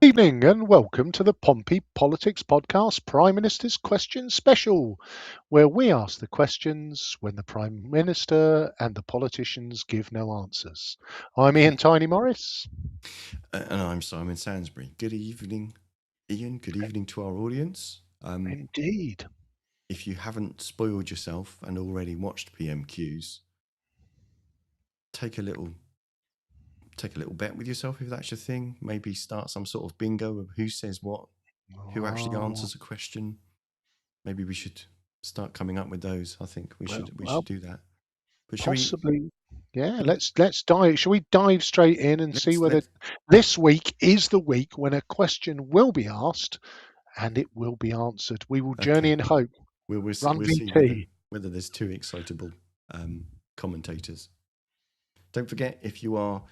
Evening and welcome to the Pompey Politics Podcast Prime Minister's Question Special, where we ask the questions when the Prime Minister and the politicians give no answers. I'm Ian Tiny Morris. And I'm Simon Sainsbury. Good evening, Ian. Good evening to our audience. Indeed. If you haven't spoiled yourself and already watched PMQs, take a little bet with yourself if that's your thing. Maybe start some sort of bingo of who says what, who actually answers a question. Maybe we should start coming up with those. I think we should do that. But possibly, let's dive. Shall we dive straight in and see whether this week is the week when a question will be asked and it will be answered? We will journey in hope. We'll see whether there's two excitable commentators. Don't forget, if you are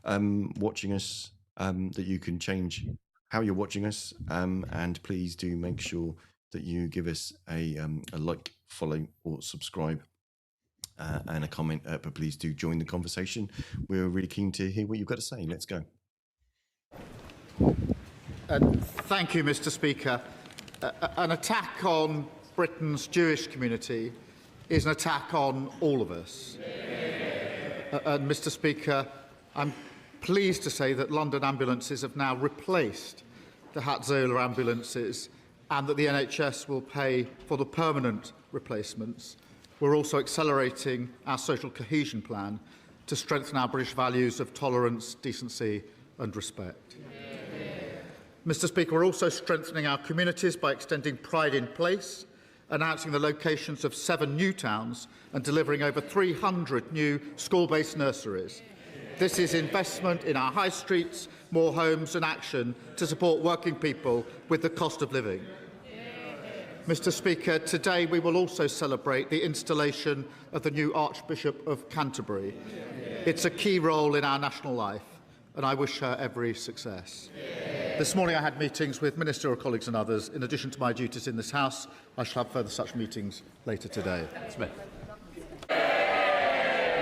watching us, that you can change how you're watching us, and please do make sure that you give us a like, follow, or subscribe, and a comment. But please do join the conversation. We're really keen to hear what you've got to say. Let's go. Thank you, Mr. Speaker. An attack on Britain's Jewish community is an attack on all of us. And Mr. Speaker, I'm pleased to say that London ambulances have now replaced the Hatzola ambulances and that the NHS will pay for the permanent replacements. We're also accelerating our social cohesion plan to strengthen our British values of tolerance, decency and respect. Mr. Speaker, we're also strengthening our communities by extending Pride in Place, announcing the locations of 7 new towns and delivering over 300 new school-based nurseries. This is investment in our high streets, more homes and action to support working people with the cost of living. Mr. Speaker, today we will also celebrate the installation of the new Archbishop of Canterbury. It's a key role in our national life, and I wish her every success. This morning I had meetings with ministerial colleagues and others. In addition to my duties in this House, I shall have further such meetings later today. Smith.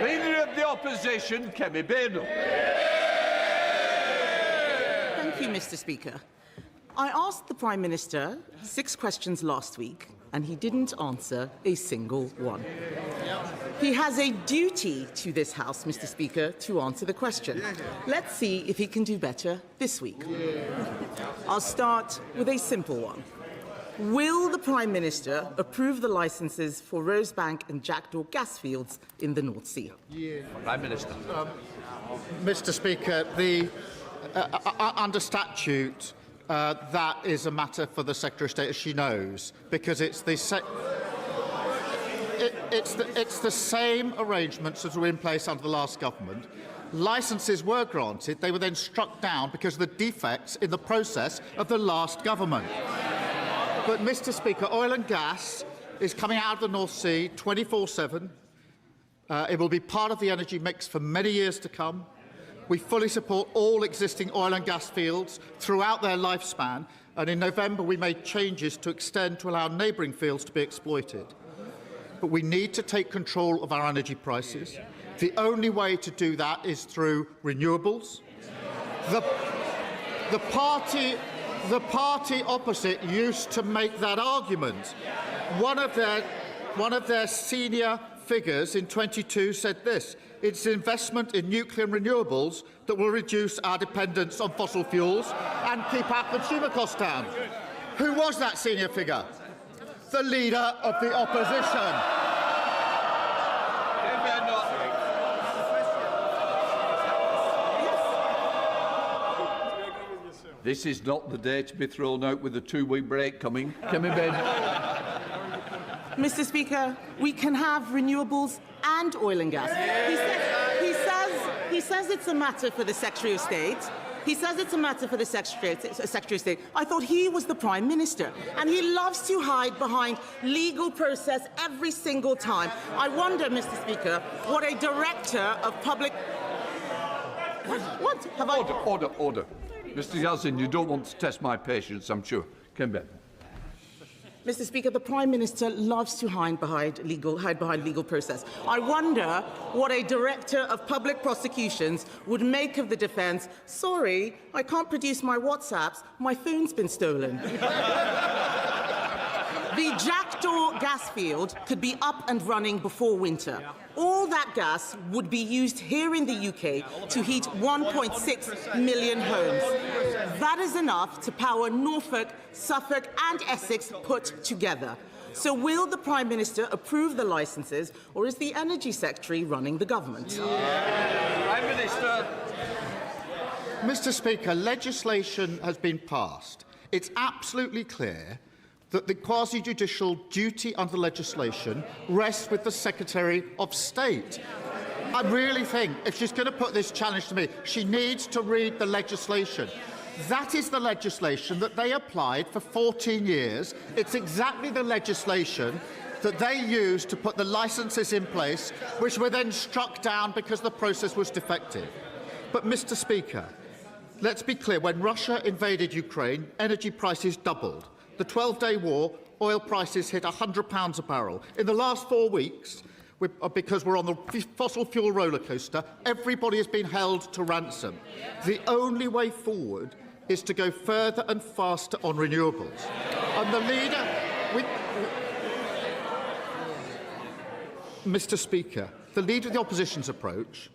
Leader of the Opposition, Kemi Beno. Thank you, Mr. Speaker. I asked the Prime Minister 6 questions last week, and he didn't answer a single one. He has a duty to this House, Mr. Speaker, to answer the question. Let's see if he can do better this week. I'll start with a simple one. Will the Prime Minister approve the licences for Rosebank and Jackdaw gas fields in the North Sea? Prime Minister. Mr. Speaker, under statute, that is a matter for the Secretary of State, as she knows, because it's the same arrangements as were in place under the last government. Licences were granted. They were then struck down because of the defects in the process of the last government. But, Mr. Speaker, oil and gas is coming out of the North Sea 24/7. It will be part of the energy mix for many years to come. We fully support all existing oil and gas fields throughout their lifespan, and in November we made changes to extend to allow neighbouring fields to be exploited. But we need to take control of our energy prices. The only way to do that is through renewables. The party opposite used to make that argument. One of their senior figures in 22 said this: it's investment in nuclear and renewables that will reduce our dependence on fossil fuels and keep our consumer costs down. Who was that senior figure? The Leader of the Opposition. This is not the day to be thrown out with a 2-week break coming. Kemi Beno. Mr. Speaker, we can have renewables and oil and gas. He says it's a matter for the Secretary of State. He says it's a matter for the Secretary of State. I thought he was the Prime Minister, and he loves to hide behind legal process every single time. I wonder, Mr. Speaker, what a Director of Public... What? Have Order. Mr. Yazin, you don't want to test my patience, I'm sure. Kemi Beno. Mr. Speaker, the Prime Minister loves to hide behind legal process. I wonder what a Director of Public Prosecutions would make of the defence. Sorry, I can't produce my WhatsApps. My phone's been stolen. The Jackdaw gas field could be up and running before winter. All that gas would be used here in the UK to heat 1.6 million homes. That is enough to power Norfolk, Suffolk and Essex put together. So will the Prime Minister approve the licences, or is the Energy Secretary running the government? Prime Minister. Mr. Speaker, legislation has been passed. It's absolutely clear that the quasi-judicial duty under legislation rests with the Secretary of State. I really think if she's going to put this challenge to me, she needs to read the legislation. That is the legislation that they applied for 14 years. It's exactly the legislation that they used to put the licences in place, which were then struck down because the process was defective. But, Mr. Speaker, let's be clear, when Russia invaded Ukraine, energy prices doubled. The 12-day war, oil prices hit £100 a barrel. In the last 4 weeks, because we're on the fossil fuel roller coaster, everybody has been held to ransom. The only way forward is to go further and faster on renewables. And the leader... Mr. Speaker, the leader of the opposition's approach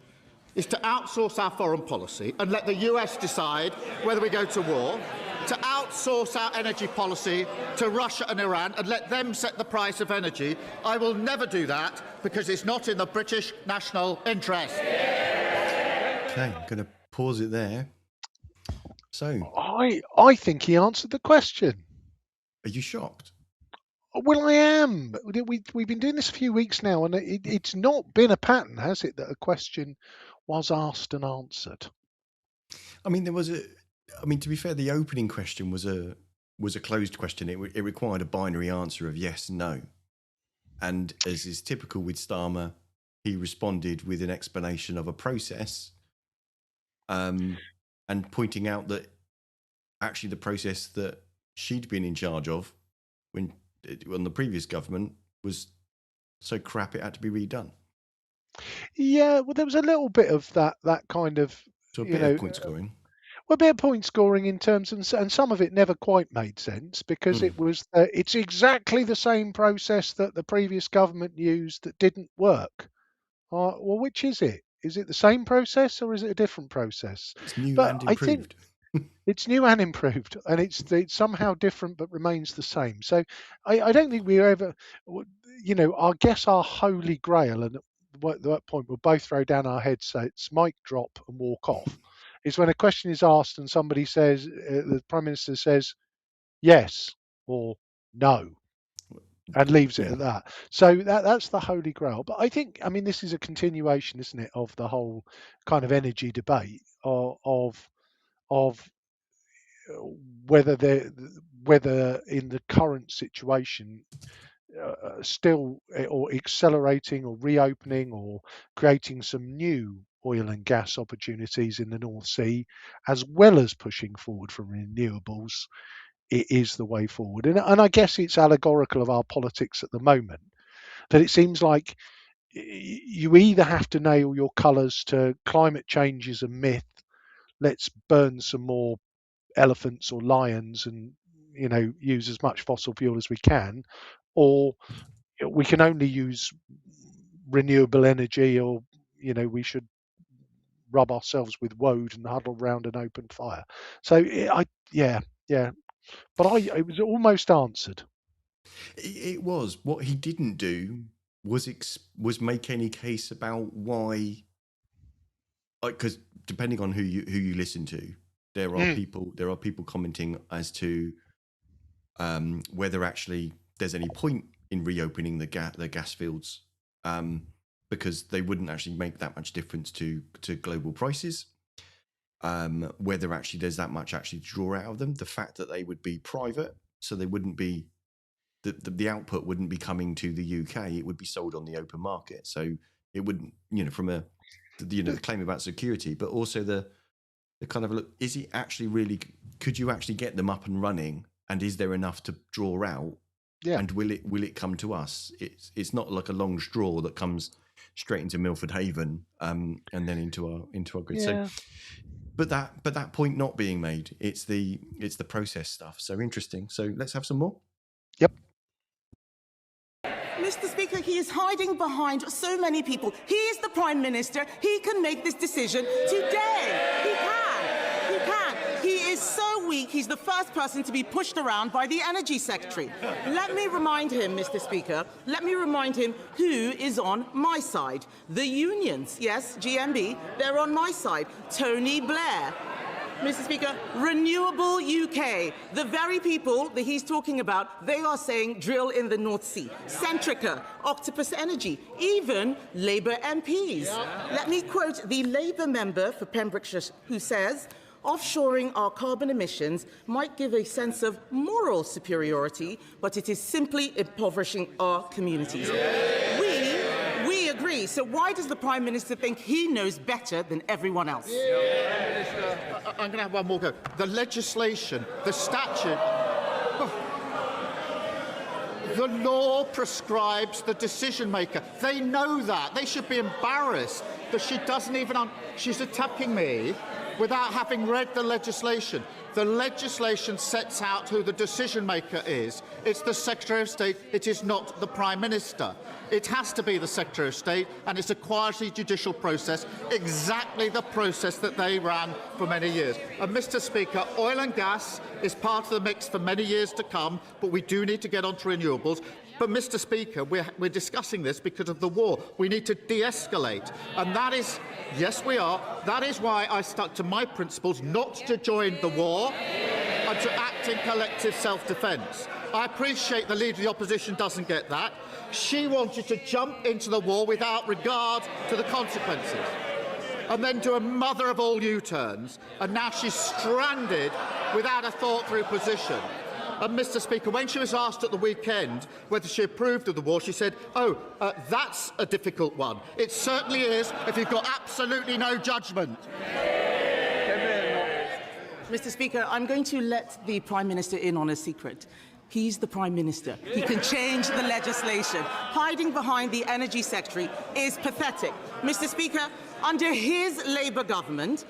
is to outsource our foreign policy and let the US decide whether we go to war, to outsource our energy policy to Russia and Iran and let them set the price of energy. I will never do that because it's not in the British national interest. Okay, I'm going to pause it there. So, I think he answered the question. are you shocked? Well, I am. We've been doing this a few weeks now, and it's not been a pattern, has it, that a question was asked and answered? I mean, to be fair, the opening question was a closed question. It required a binary answer of yes, no. And as is typical with Starmer, he responded with an explanation of a process and pointing out that actually the process that she'd been in charge of when the previous government was so crap it had to be redone. Yeah, well, there was a little bit of that kind of... So a bit of point scoring. Well, a bit of point scoring in terms of, and some of it never quite made sense because it's exactly the same process that the previous government used that didn't work. Well, which is it? Is it the same process or is it a different process? It's new But and I think improved. it's new and improved, and it's somehow different but remains the same. So I don't think we ever, I guess our holy grail, and at that point we'll both throw down our heads, say it's mic drop and walk off, is when a question is asked and somebody says, the Prime Minister says yes or no, and leaves it at that. So that's the holy grail. But I think, this is a continuation, isn't it, of the whole kind of energy debate of whether in the current situation still or accelerating or reopening or creating some new oil and gas opportunities in the North Sea, as well as pushing forward from renewables, it is the way forward. And I guess it's allegorical of our politics at the moment, that it seems like you either have to nail your colours to climate change is a myth, let's burn some more elephants or lions and use as much fossil fuel as we can, or we can only use renewable energy, or we should rub ourselves with woad and huddle around an open fire. So but it was almost answered. It was. What he didn't do was make any case about why, because depending on who you listen to, there are people commenting as to whether actually there's any point in reopening the gas fields, because they wouldn't actually make that much difference to global prices. Whether actually there's that much actually to draw out of them, the fact that they would be private, so they wouldn't be the output wouldn't be coming to the UK, it would be sold on the open market. So it wouldn't, from the claim about security, but also the kind of look, is it actually really, could you actually get them up and running, and is there enough to draw out Yeah. And will it come to us? It's not like a long straw that comes straight into Milford Haven and then into our grid. Yeah. So, but that point not being made, it's the process stuff. So interesting. So let's have some more. Yep. Mr. Speaker, he is hiding behind so many people. He is the Prime Minister. He can make this decision today. He can. He can. He is so weak, he's the first person to be pushed around by the Energy Secretary. Let me remind him, Mr. Speaker, let me remind him who is on my side. The unions, yes, GMB, they're on my side. Tony Blair. Mr. Speaker, Renewable UK, the very people that he's talking about, they are saying drill in the North Sea. Centrica, Octopus Energy, even Labour MPs. Yeah. Let me quote the Labour member for Pembrokeshire who says, offshoring our carbon emissions might give a sense of moral superiority, but it is simply impoverishing our communities. Yeah. We agree. So why does the Prime Minister think he knows better than everyone else? Yeah. I'm going to have one more go. The legislation, the statute, the law prescribes the decision maker. They know that. They should be embarrassed that she doesn't even... She's attacking me without having read the legislation. The legislation sets out who the decision maker is. It's the Secretary of State. It is not the Prime Minister. It has to be the Secretary of State, and it's a quasi-judicial process, exactly the process that they ran for many years. And, Mr. Speaker, oil and gas is part of the mix for many years to come, but we do need to get onto renewables. But, Mr. Speaker, we're discussing this because of the war. We need to de-escalate. And that is, yes, we are. That is why I stuck to my principles not to join the war and to act in collective self-defence. I appreciate the Leader of the Opposition doesn't get that. She wanted to jump into the war without regard to the consequences and then do a mother of all U-turns. And now she's stranded without a thought-through position. And, Mr. Speaker, when she was asked at the weekend whether she approved of the war, she said, that's a difficult one. It certainly is if you've got absolutely no judgment. Mr. Speaker, I'm going to let the Prime Minister in on a secret. He's the Prime Minister. He can change the legislation. Hiding behind the Energy Secretary is pathetic. Mr. Speaker, under his Labour government,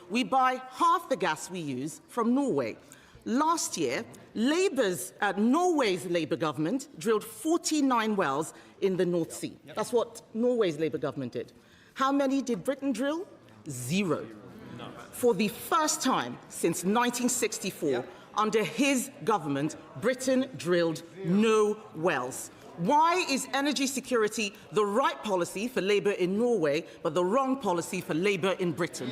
we buy half the gas we use from Norway. Last year, Norway's Labour government drilled 49 wells in the North Sea. That's what Norway's Labour government did. How many did Britain drill? 0. For the first time since 1964, under his government, Britain drilled no wells. Why is energy security the right policy for Labour in Norway, but the wrong policy for Labour in Britain?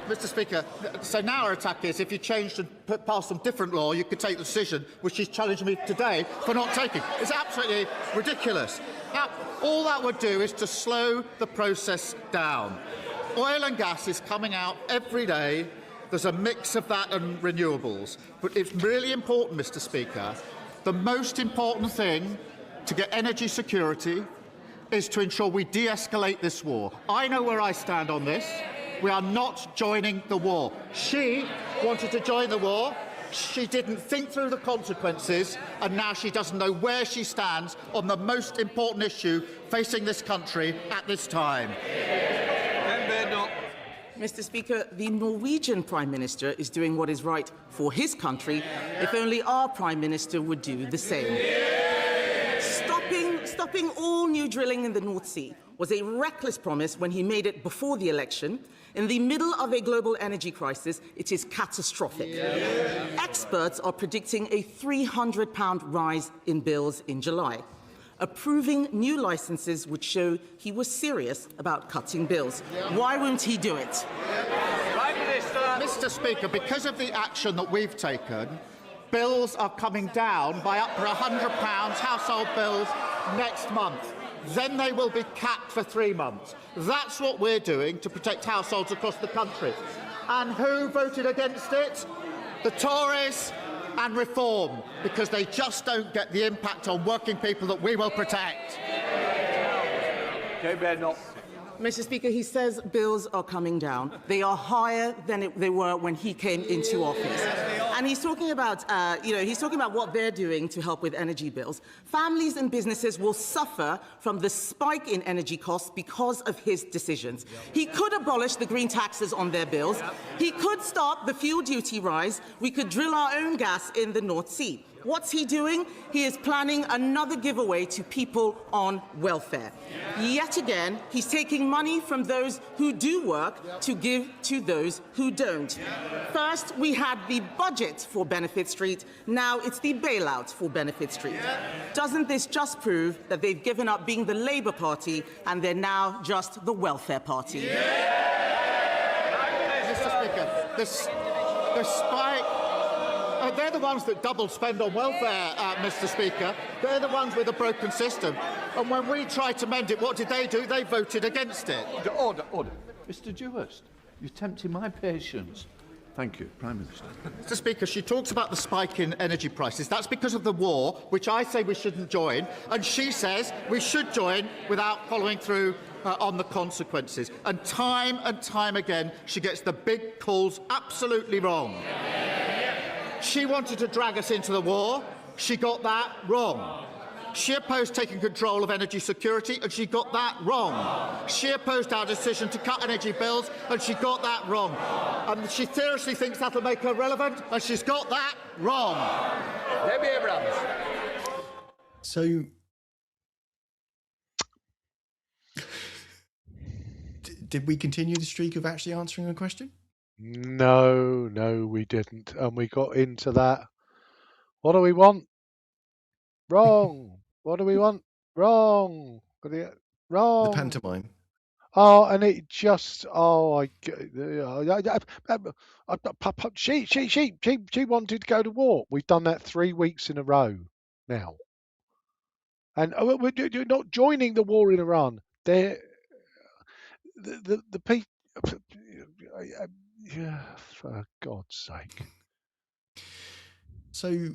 Mr. Speaker, so now our attack is if you changed and passed some different law, you could take the decision, which she's challenging me today for not taking. It's absolutely ridiculous. Now, all that would do is to slow the process down. Oil and gas is coming out every day. There's a mix of that and renewables. But it's really important, Mr. Speaker, the most important thing to get energy security is to ensure we de-escalate this war. I know where I stand on this. We are not joining the war. She wanted to join the war. She didn't think through the consequences, and now she doesn't know where she stands on the most important issue facing this country at this time. Mr. Speaker, the Norwegian Prime Minister is doing what is right for his country. If only our Prime Minister would do the same. Stopping all new drilling in the North Sea was a reckless promise when he made it before the election. In the middle of a global energy crisis, it is catastrophic. Experts are predicting a £300 rise in bills in July. Approving new licences would show he was serious about cutting bills. Why won't he do it? Mr. Speaker, because of the action that we've taken, bills are coming down by up to £100 household bills next month. Then they will be capped for 3 months. That's what we're doing to protect households across the country. And who voted against it? The Tories and Reform, because they just don't get the impact on working people that we will protect. Mr. Speaker, he says bills are coming down. They are higher than they were when he came into office. And he's talking about, he's talking about what they're doing to help with energy bills. Families and businesses will suffer from the spike in energy costs because of his decisions. He could abolish the green taxes on their bills. He could stop the fuel duty rise. We could drill our own gas in the North Sea. What's he doing? He is planning another giveaway to people on welfare. Yet again, he's taking money from those who do work to give to those who don't. First, we had the budget for Benefit Street. Now it's the bailout for Benefit Street. Doesn't this just prove that they've given up being the Labour Party and they're now just the welfare party? Mr. Speaker, the spike... they're the ones that double spend on welfare, Mr. Speaker. They're the ones with a broken system. And when we tried to mend it, what did they do? They voted against it. Order. Mr. Dewhurst, you're tempting my patience. Thank you, Prime Minister. Mr. Speaker, she talks about the spike in energy prices. That's because of the war, which I say we shouldn't join, and she says we should join without following through on the consequences. And time again, she gets the big calls absolutely wrong. She wanted to drag us into the war. She got that wrong. She opposed taking control of energy security, and she got that wrong. She opposed our decision to cut energy bills, and she got that wrong. And she seriously thinks that'll make her relevant, and she's got that wrong. Debbie Abrams. So, did we continue the streak of actually answering a question? No, we didn't. And we got into that. What do we want? Wrong. What do we want? Wrong. Wrong. The pantomime. Oh, and it just, she wanted to go to war. We've done that 3 weeks in a row now. And we're not joining the war in Iran. The people, yeah, for God's sake. So,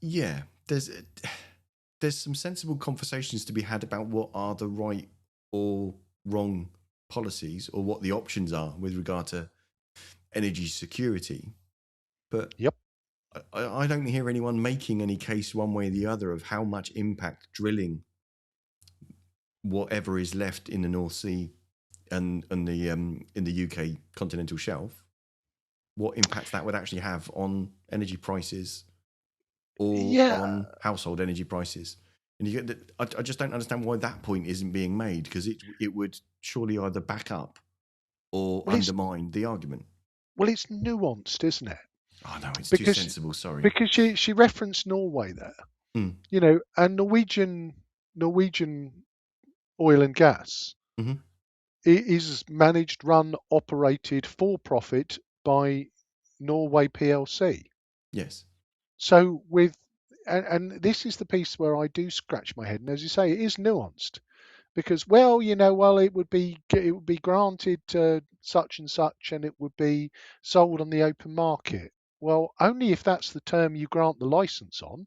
yeah, there's some sensible conversations to be had about what are the right or wrong policies, or what the options are with regard to energy security. But yep, I don't hear anyone making any case one way or the other of how much impact drilling whatever is left in the North Sea and in the UK continental shelf, what impact that would actually have on energy prices or on household energy prices. And you get I just don't understand why that point isn't being made, because it would surely either back up or undermine the argument. Well, it's nuanced, isn't it? Oh no, it's too sensible. Sorry, because she referenced Norway there, you know, and Norwegian oil and gas is managed, run, operated for profit by Norway PLC. Yes. So and this is the piece where I do scratch my head, and as you say, it is nuanced, because it would be granted to such and such, and it would be sold on the open market. Well, only if that's the term you grant the license on.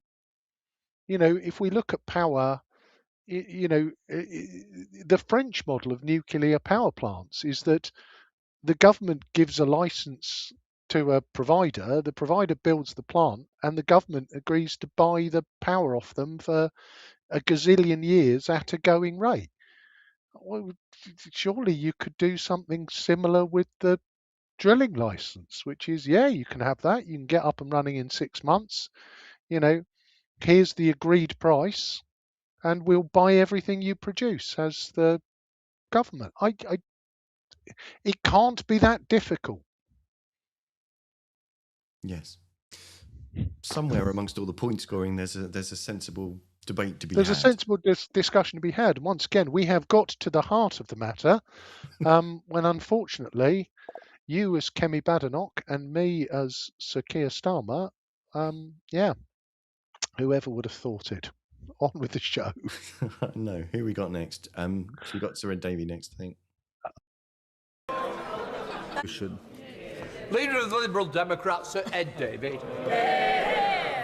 You know, if we look at power, you know, the French model of nuclear power plants is that the government gives a license to a provider, the provider builds the plant, and the government agrees to buy the power off them for a gazillion years at a going rate. Well, surely you could do something similar with the drilling license, which is, you can have that. You can get up and running in 6 months. You know, here's the agreed price, and we'll buy everything you produce as the government. It can't be that difficult. Yes. Somewhere amongst all the point scoring, there's a sensible debate to be had. There's a sensible discussion to be had. And once again, we have got to the heart of the matter when, unfortunately, you as Kemi Badenoch and me as Sir Keir Starmer, whoever would have thought it. On with the show. No, who we got next? We got Sir Ed Davey next, I think. Leader of the Liberal Democrats, Sir Ed Davey.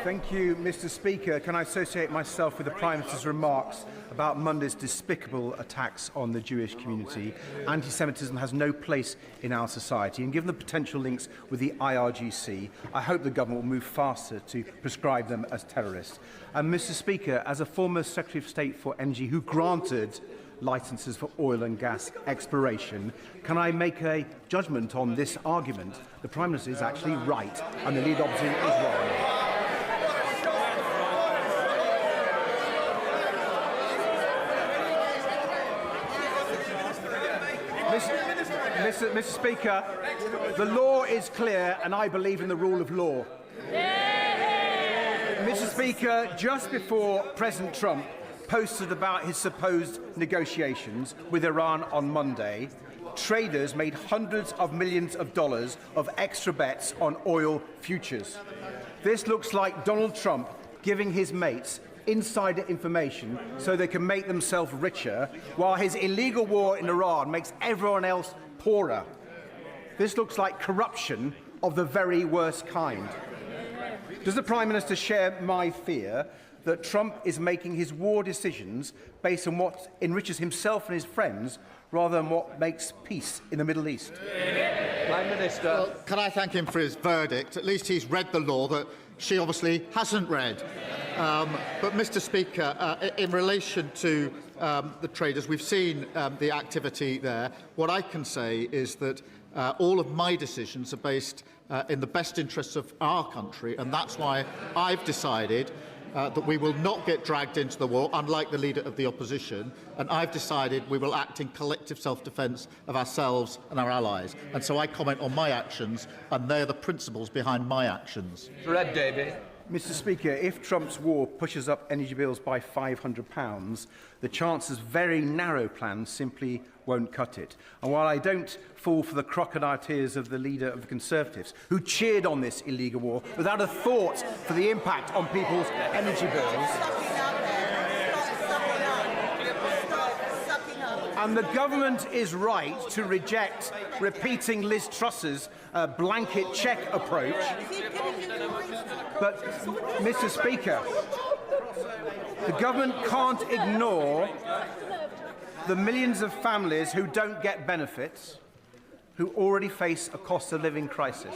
Thank you, Mr. Speaker. Can I associate myself with the Prime Minister's remarks about Monday's despicable attacks on the Jewish community? Anti-Semitism has no place in our society, and given the potential links with the IRGC, I hope the government will move faster to prescribe them as terrorists. And Mr. Speaker, as a former Secretary of State for Energy who granted licences for oil and gas exploration, can I make a judgment on this argument? The Prime Minister is actually right, and the Leader Opposition is wrong. Mr. Speaker, the law is clear and I believe in the rule of law. Mr. Speaker, just before President Trump posted about his supposed negotiations with Iran on Monday, traders made hundreds of millions of dollars of extra bets on oil futures. This looks like Donald Trump giving his mates insider information so they can make themselves richer, while his illegal war in Iran makes everyone else poorer. This looks like corruption of the very worst kind. Does the Prime Minister share my fear that Trump is making his war decisions based on what enriches himself and his friends rather than what makes peace in the Middle East? Prime Minister. Well, can I thank him for his verdict? At least he's read the law that she obviously hasn't read. But, Mr. Speaker, in relation to the traders, we've seen the activity there. What I can say is that all of my decisions are based in the best interests of our country, and that's why I've decided that we will not get dragged into the war, unlike the Leader of the Opposition, and I've decided we will act in collective self-defence of ourselves and our allies. And so I comment on my actions, and they're the principles behind my actions. Red Davey. Mr. Speaker, if Trump's war pushes up energy bills by £500, the Chancellor's very narrow plan simply won't cut it. And while I don't fall for the crocodile tears of the leader of the Conservatives, who cheered on this illegal war without a thought for the impact on people's energy bills, and the government is right to reject repeating Liz Truss's blanket cheque approach. But, Mr. Speaker, the government can't ignore the millions of families who don't get benefits, who already face a cost of living crisis.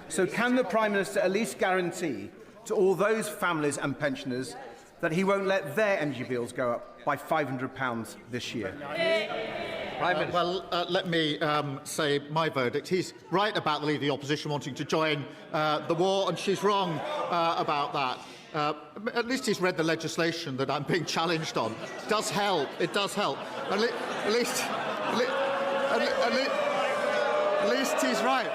So can the Prime Minister at least guarantee to all those families and pensioners that he won't let their energy bills go up by £500 this year? Let me say my verdict. He's right about the Leader of the Opposition wanting to join the war, and she's wrong about that. At least he's read the legislation that I'm being challenged on. It does help. It does help. At least he's right.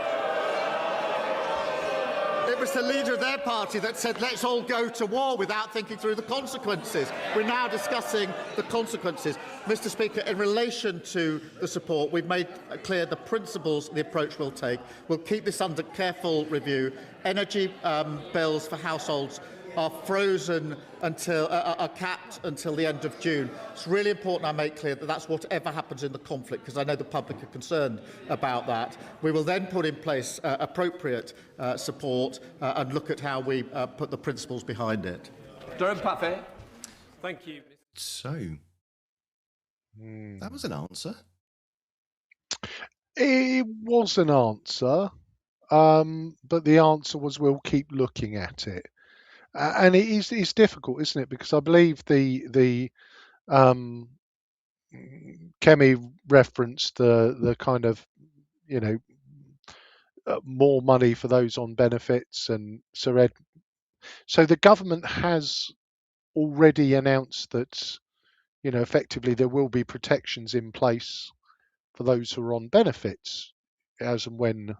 It was the leader of their party that said, let's all go to war without thinking through the consequences. We're now discussing the consequences. Mr. Speaker, in relation to the support, we've made clear the principles, the approach we'll take. We'll keep this under careful review. Energy bills for households are frozen until are capped until the end of June. It's really important I make clear that that's whatever happens in the conflict, because I know the public are concerned about that. We will then put in place appropriate support and look at how we put the principles behind it. Durham Paffey. Thank you. So, that was an answer. It was an answer, but the answer was we'll keep looking at it. And it's difficult, isn't it? Because I believe the Kemi referenced the kind of, more money for those on benefits, and Sir Ed. So the government has already announced that, effectively there will be protections in place for those who are on benefits, as and when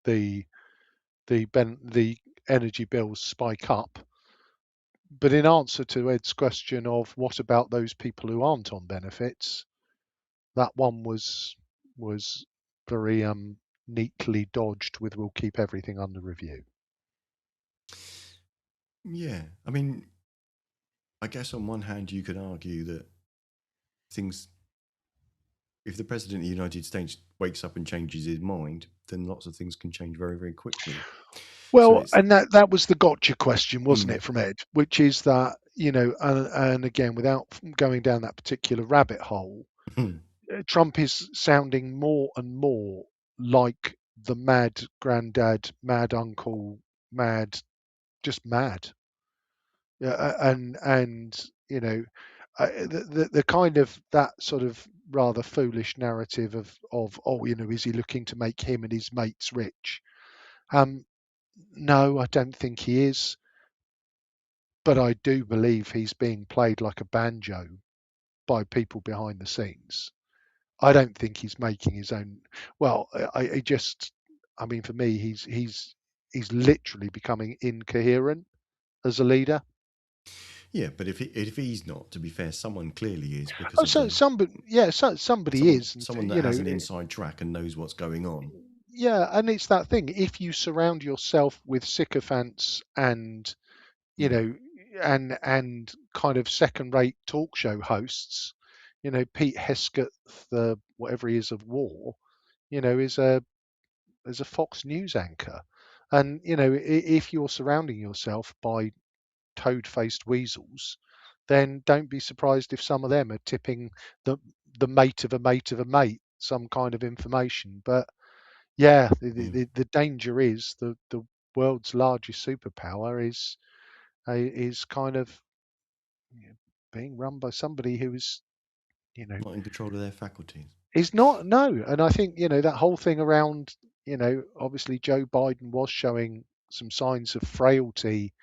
the energy bills spike up. But in answer to Ed's question of what about those people who aren't on benefits, that one was very neatly dodged with "we'll keep everything under review." Yeah, I mean, I guess on one hand you could argue that if the President of the United States wakes up and changes his mind, then lots of things can change very, very quickly. Well, and that was the gotcha question, wasn't it, from Ed? Which is that, and again, without going down that particular rabbit hole, Trump is sounding more and more like the mad granddad, mad uncle, just mad. Yeah, and the kind of that sort of rather foolish narrative of is he looking to make him and his mates rich? No, I don't think he is, but I do believe he's being played like a banjo by people behind the scenes. I don't think he's making his own. Well, I mean, for me, he's literally becoming incoherent as a leader. Yeah, but if he's not, to be fair, someone clearly is because somebody is. Someone that has an inside track and knows what's going on. Yeah, and it's that thing. If you surround yourself with sycophants and and kind of second-rate talk show hosts, Pete Hesketh, the whatever he is of war, is a Fox News anchor, and if you're surrounding yourself by toad-faced weasels, then don't be surprised if some of them are tipping the mate of a mate of a mate some kind of information. But yeah, the danger is the world's largest superpower is kind of being run by somebody who is not in control of their faculties. He's not, no. And I think that whole thing around obviously Joe Biden was showing some signs of frailty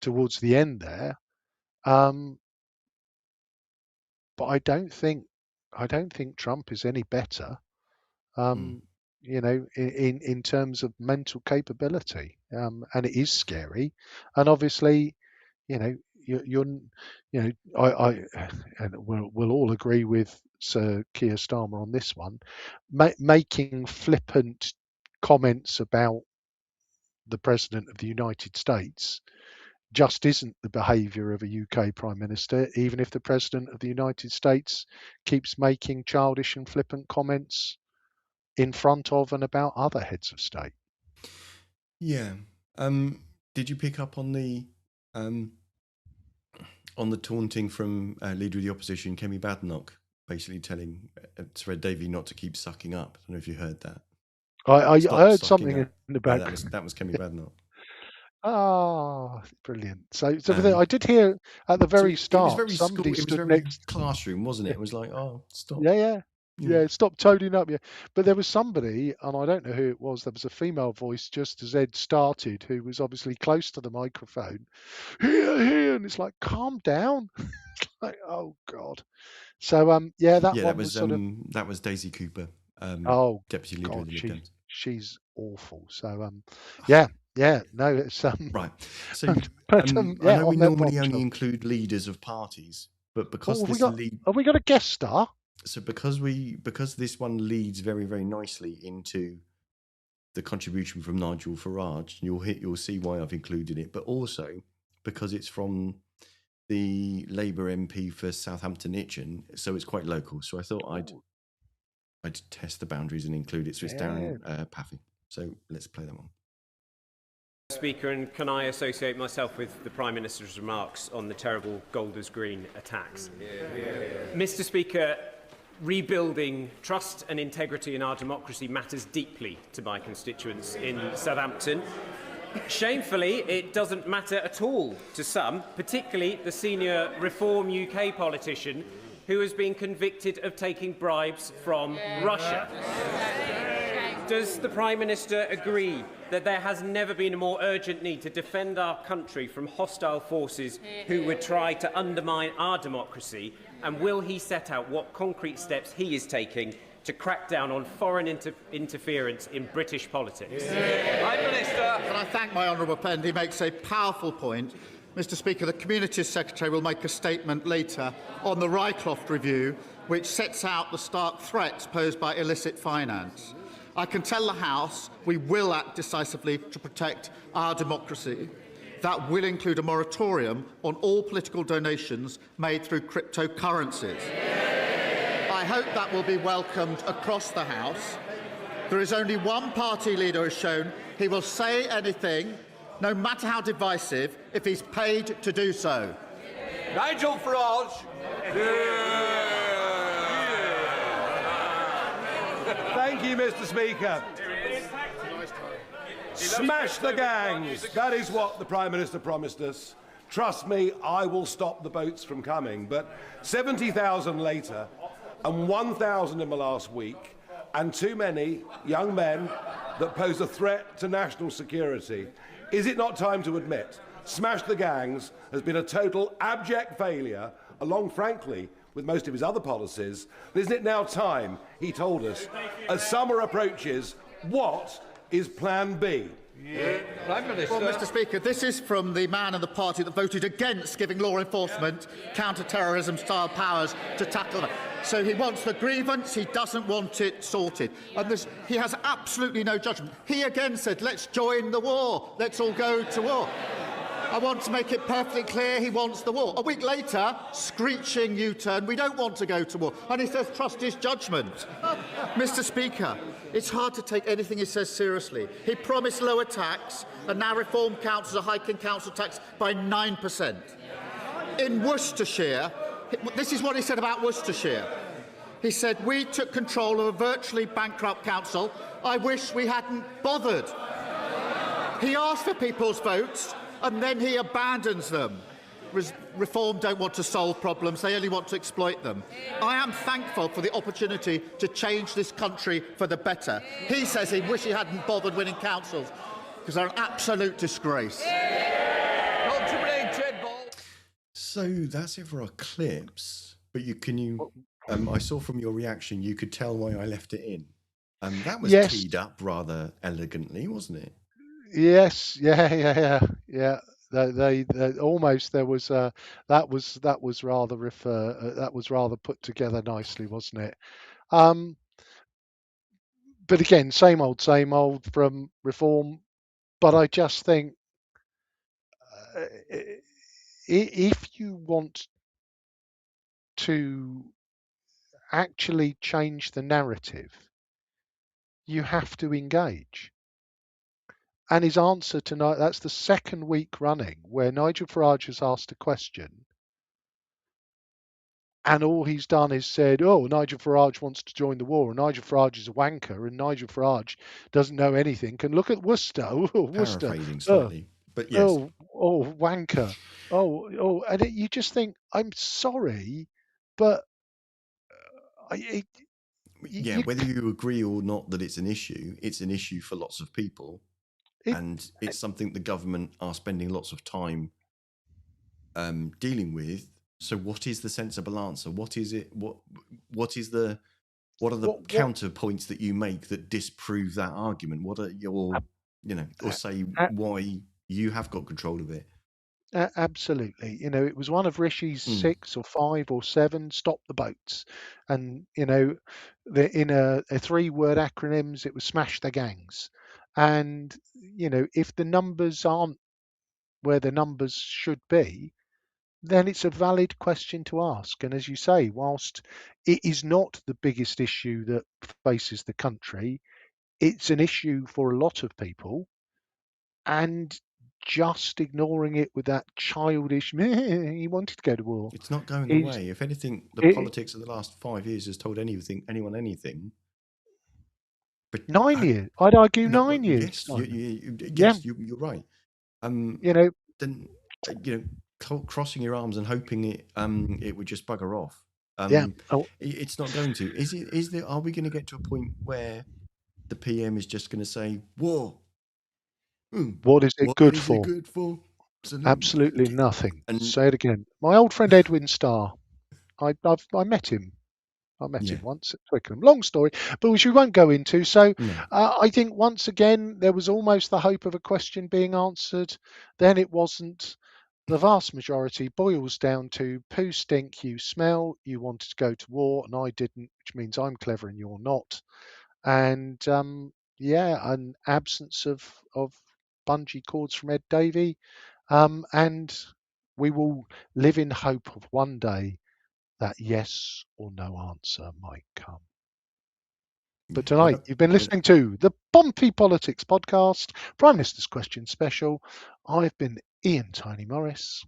towards the end there. But I don't think Trump is any better, in terms of mental capability. And it is scary. And obviously, you're I and we'll all agree with Sir Keir Starmer on this one, making flippant comments about the President of the United States just isn't the behaviour of a UK Prime Minister, even if the President of the United States keeps making childish and flippant comments in front of and about other heads of state. Yeah. Did you pick up on the taunting from Leader of the Opposition, Kemi Badenoch, basically telling Sir Ed Davey not to keep sucking up? I don't know if you heard that. I heard something in the background. That was Kemi Badenoch. Ah, brilliant. So I did hear at the very start, somebody stood next classroom, wasn't it? It was like, oh, stop. Yeah, stop toading up. Yeah. But there was somebody, and I don't know who it was, there was a female voice just as Ed started, who was obviously close to the microphone. Here, and it's like, calm down. It's like, oh God. So that was Daisy Cooper, Deputy Leader of the Lib Dems. She's awful. So no, it's right. So I know we normally only include leaders of parties, but because have we got a guest star? So because this one leads very, very nicely into the contribution from Nigel Farage, you'll see why I've included it, but also because it's from the Labour MP for Southampton Itchen, so it's quite local. So I thought I'd test the boundaries and include it. So it's Darren Paffy. So let's play that one. Speaker, and can I associate myself with the Prime Minister's remarks on the terrible Golders Green attacks? Mr. Speaker, rebuilding trust and integrity in our democracy matters deeply to my constituents in Southampton. Shamefully, it doesn't matter at all to some, particularly the senior Reform UK politician who has been convicted of taking bribes from Russia. Does the Prime Minister agree that there has never been a more urgent need to defend our country from hostile forces who would try to undermine our democracy? And will he set out what concrete steps he is taking to crack down on foreign interference in British politics? Prime Minister. Can I thank my honourable friend? He makes a powerful point. Mr. Speaker, the Communities Secretary will make a statement later on the Rycroft review, which sets out the stark threats posed by illicit finance. I can tell the House we will act decisively to protect our democracy. That will include a moratorium on all political donations made through cryptocurrencies. I hope that will be welcomed across the House. There is only one party leader has shown he will say anything no matter how divisive, if he's paid to do so. Nigel Farage. Thank you, Mr. Speaker. Smash the gangs. That is what the Prime Minister promised us. Trust me, I will stop the boats from coming. But 70,000 later, and 1,000 in the last week, and too many young men that pose a threat to national security, is it not time to admit Smash the Gangs has been a total abject failure, along, frankly, with most of his other policies? And isn't it now time, he told us, as summer approaches, what is Plan B? Prime Minister. Well, Mr. Speaker, this is from the man and the party that voted against giving law enforcement counter-terrorism style powers to tackle them. So he wants the grievance, he doesn't want it sorted. And he has absolutely no judgment. He again said, let's join the war, let's all go to war. I want to make it perfectly clear he wants the war. A week later, screeching U-turn, we don't want to go to war. And he says, trust his judgment. Mr. Speaker, it's hard to take anything he says seriously. He promised lower tax, and now reform councils are hiking council tax by 9%. In Worcestershire, this is what he said about Worcestershire. He said, we took control of a virtually bankrupt council. I wish we hadn't bothered. He asked for people's votes, and then he abandons them. Reform don't want to solve problems, they only want to exploit them. I am thankful for the opportunity to change this country for the better. He says he wishes he hadn't bothered winning councils, because they're an absolute disgrace. So that's it for our clips. But I saw from your reaction, you could tell why I left it in. That was teed up rather elegantly, wasn't it? Yes, yeah. They almost there was that was rather put together nicely, wasn't it? But again, same old from Reform. But I just think if you want to actually change the narrative, you have to engage. And his answer tonight, that's the second week running where Nigel Farage has asked a question and all he's done is said, oh, Nigel Farage wants to join the war, and Nigel Farage is a wanker, and Nigel Farage doesn't know anything. And look at Worcester. Oh, Worcester. Paraphrasing slightly, but yes. Oh, wanker. And you just think, I'm sorry, but whether you agree or not that it's an issue for lots of people. And it's something the government are spending lots of time dealing with. So what is the sensible answer? What is it? What are the counterpoints that you make that disprove that argument? What are your, or say why you have got control of it? Absolutely. It was one of Rishi's 6 or 5 or 7 stop the boats. And, in a 3-word acronyms, it was smash the gangs. And, if the numbers aren't where the numbers should be, then it's a valid question to ask. And as you say, whilst it is not the biggest issue that faces the country, it's an issue for a lot of people. And just ignoring it with that childish, he wanted to go to war. It's not going away. If anything, the politics of the last 5 years has told anyone anything. But 9 years. I'd argue 9 years. Yes, you're right. Crossing your arms and hoping it would just bugger off. It's not going to. Are we going to get to a point where the PM is just going to say war? What is it good for? Absolutely nothing. And say it again. My old friend Edwin Starr. I met him. I met him once at Twickenham. Long story, but which we won't go into. So I think once again there was almost the hope of a question being answered. Then it wasn't. The vast majority boils down to poo stink you smell. You wanted to go to war and I didn't, which means I'm clever and you're not. And an absence of bungee cords from Ed Davey. And we will live in hope of one day that yes or no answer might come. But tonight, you've been listening to the Pompey Politics Podcast, Prime Minister's Question Special. I've been Ian Tiny Morris.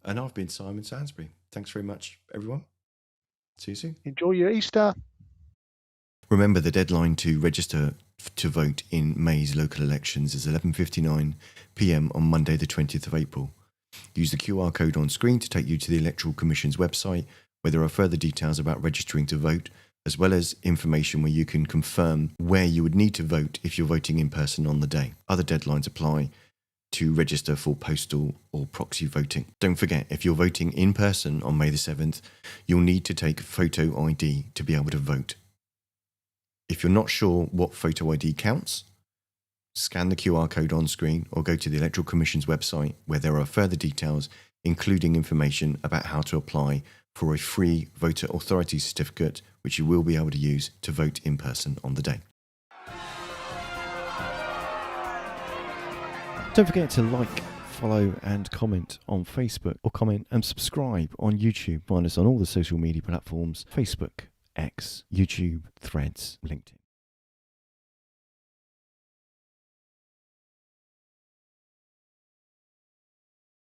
And I've been Simon Sainsbury. Thanks very much, everyone. See you soon. Enjoy your Easter. Remember, the deadline to register to vote in May's local elections is 11:59 p.m. on Monday, the 20th of April. Use the QR code on screen to take you to the Electoral Commission's website, where there are further details about registering to vote, as well as information where you can confirm where you would need to vote if you're voting in person on the day. Other deadlines apply to register for postal or proxy voting. Don't forget, if you're voting in person on May the 7th, you'll need to take photo ID to be able to vote. If you're not sure what photo ID counts, scan the QR code on screen or go to the Electoral Commission's website, where there are further details, including information about how to apply for a free voter authority certificate, which you will be able to use to vote in person on the day. Don't forget to like, follow and comment on Facebook, or comment and subscribe on YouTube. Find us on all the social media platforms: Facebook, X, YouTube, Threads, LinkedIn.